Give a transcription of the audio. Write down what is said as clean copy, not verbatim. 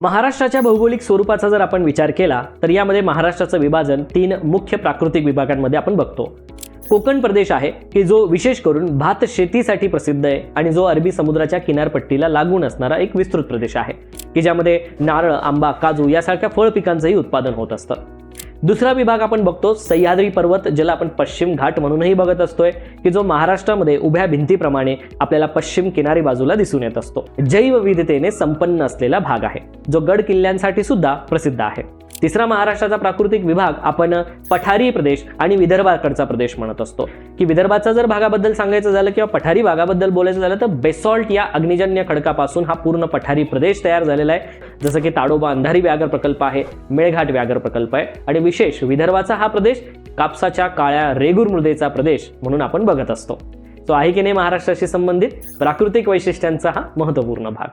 महाराष्ट्राच्या भौगोलिक स्वरूपाचा जर आपण विचार केला तर यामध्ये महाराष्ट्राचं विभाजन 3 मुख्य प्राकृतिक विभागांमध्ये आपण बघतो। कोकण प्रदेश आहे की जो विशेष करून भात शेतीसाठी प्रसिद्ध आहे आणि जो अरबी समुद्राच्या किनारपट्टीला लागून असणारा एक विस्तृत प्रदेश आहे की ज्यामध्ये नारळ, आंबा, काजू यासारख्या फळ पिकांचंही उत्पादन होत असतं। दुसरा विभाग आपण बघतो सह्याद्री पर्वत, ज्याला आपण पश्चिम घाट म्हणूनही बघत असतोय, की जो महाराष्ट्रामध्ये उभ्या भिंतीप्रमाणे आपल्याला पश्चिम किनारी बाजूला दिसून येत असतो। जैवविविधतेने संपन्न असलेला भाग आहे जो गड किल्ल्यांसाठी सुद्धा प्रसिद्ध आहे। तिसरा महाराष्ट्राचा प्राकृतिक विभाग आपण पठारी प्रदेश आणि विदर्भाकडचा प्रदेश म्हणत असतो, की विदर्भाचा जर भागाबद्दल सांगायचं झालं किंवा पठारी भागाबद्दल बोलायचं झालं तर बेसॉल्ट या अग्निजन्य खडकापासून हा पूर्ण पठारी प्रदेश तयार झालेला आहे। जसं की ताडोबा अंधारी व्याघ्र प्रकल्प आहे, मेळघाट व्याघ्र प्रकल्प आहे आणि विशेष विदर्भाचा हा प्रदेश कापसाच्या काळ्या रेगूर मृदेचा प्रदेश म्हणून आपण बघत असतो। तो आहे की नाही महाराष्ट्राशी संबंधित प्राकृतिक वैशिष्ट्यांचा हा महत्त्वपूर्ण भाग।